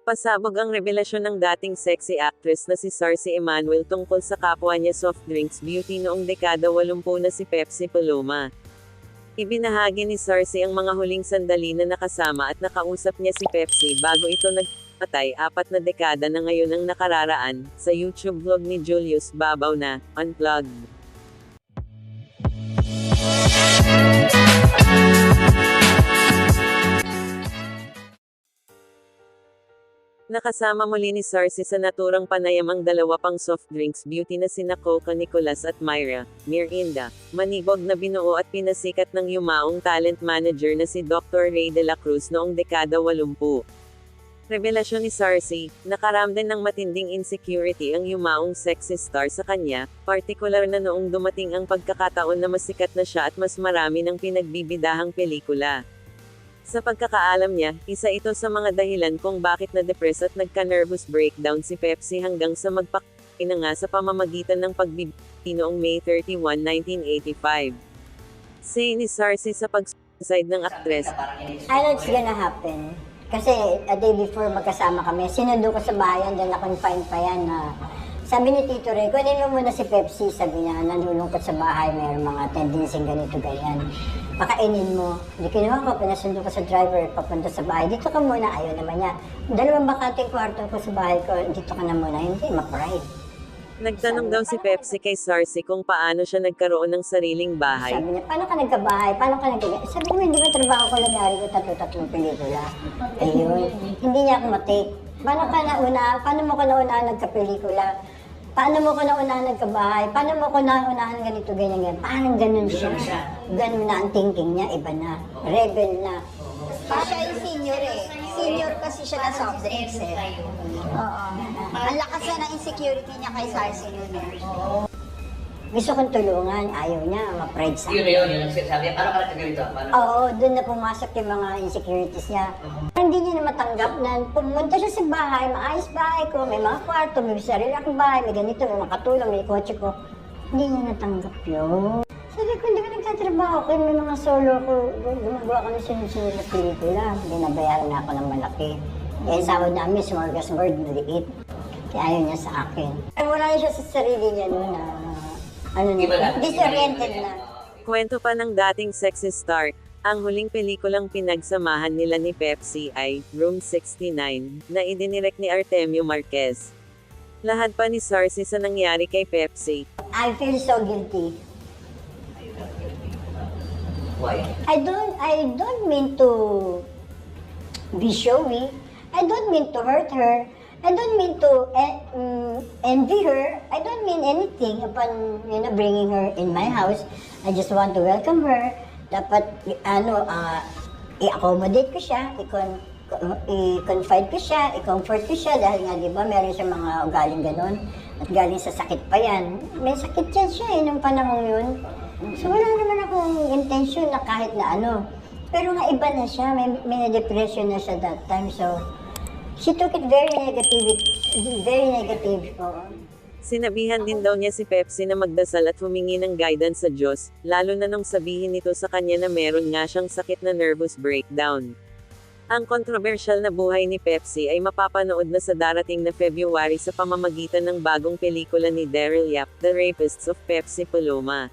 Pasabog ang revelasyon ng dating sexy actress na si Sarcy Emmanuel tungkol sa kapwa niya soft drinks beauty noong dekada 80 na si Pepsi Paloma. Ibinahagi ni Sarcy ang mga huling sandali na nakasama at nakausap niya si Pepsi bago ito nagpatay 4 na dekada na ngayon ang nakararaan, sa YouTube vlog ni Julius Babaw na Unplugged. Nakasama muli ni Sarcy sa naturang panayam ang dalawa pang soft drinks beauty na sina Coca Nicolas at Myra Mirinda Manibog na binuo at pinasikat ng yumaong talent manager na si Dr. Ray de la Cruz noong dekada 80. Revelasyon ni Sarcy, nakaramdam ng matinding insecurity ang yumaong sexy star sa kanya, partikular na noong dumating ang pagkakataon na masikat na siya at mas marami ng pinagbibidahang pelikula. Sa pagkakaalam niya, isa ito sa mga dahilan kung bakit na-depress at nagka-nervous breakdown si Pepsi hanggang sa magpakita na nga sa pamamagitan ng pagbibigti noong May 31, 1985. Say ni Sarcy sa pag-suicide ng aktres, I know it's gonna happen. Kasi a day before magkasama kami, sinundo ko sa bayan, dahil na-confine pa yan na sabi ni Tito Ray, kunin mo muna si Pepsi, sabi niya, nalulungkot sa bahay, mayroong mga tendency ganito, ganyan. Pakainin mo. Hindi kinuha ko, pinasundo ko sa driver, papunta sa bahay. Dito ka muna, ayaw naman niya. 2 bakating kwarto ko sa bahay ko, dito ka na muna. Hindi, ma-pride. nagtanong daw si Pepsi kay Sarcy kung paano siya nagkaroon ng sariling bahay. Sabi niya, paano ka nagkabahay? Paano ka nagkabahay? Sabi niya, hindi ba trabaho ko lagari ko 3 pelikula? Ayun. Hindi niya ako matake. Paano mo ka nauna nagka-pelikula? Paano mo ko naunahan nagkabahay? Paano mo ko naunahan ganito, ganyan, ganyan? Parang ganun siya. Ganun na ang thinking niya, iba na. Rebel na. Siya yung senior eh. Senior kasi siya na soft drinks eh. Oo. Ang lakas na ng insecurity niya kay Sarcy nun eh. Gusto kong tulungan, ayaw niya, ma-pride sa Yun na akin. yun, yung nagsasabi, paano ka nagkaganito? Paano? Oo, doon na pumasok yung mga insecurities niya. Hindi niya na matanggap na pumunta siya sa bahay, maayos bahay ko, may mga kwarto, may sarili akong bahay, may ganito, may makatulong, may kotse ko. Hindi niya natanggap yun. Sabi ko, hindi ka nagtatrabaho ko, may mga solo ko, gumagawa ko ng sunod-sunod na pelikula. Binabayaran na ako ng malaki. Eh, sahod namin, smorgasbord, maliit. Kaya ayaw niya sa akin. Ay, wala na siya sa sarili niya noon na, disoriented na. Kwento pa ng dating sexy star, ang huling pelikulang pinagsamahan nila ni Pepsi ay Room 69, na idinirect ni Artemio Marquez. Lahad pa ni Sarcy sa nangyari kay Pepsi. I feel so guilty. Why? I don't mean to be showy. I don't mean to hurt her. I don't mean to envy her. I don't mean anything upon bringing her in my house. I just want to welcome her. Dapat i-accommodate ko siya, i-confide ko siya, i-comfort ko siya dahil nga 'di ba meron siya mga ugaling ganon at galing sa sakit pa yan. May sakit yan siya nung panahon yun. So wala naman akong intention na kahit na ano. Pero nga iba na siya, may depression na siya that time. So she took it very negative. Sinabihan din daw niya si Pepsi na magdasal at humingi ng guidance sa Diyos, lalo na nung sabihin nito sa kanya na meron nga siyang sakit na nervous breakdown. Ang kontrobersyal na buhay ni Pepsi ay mapapanood na sa darating na February sa pamamagitan ng bagong pelikula ni Daryl Yap, The Rapists of Pepsi Paloma.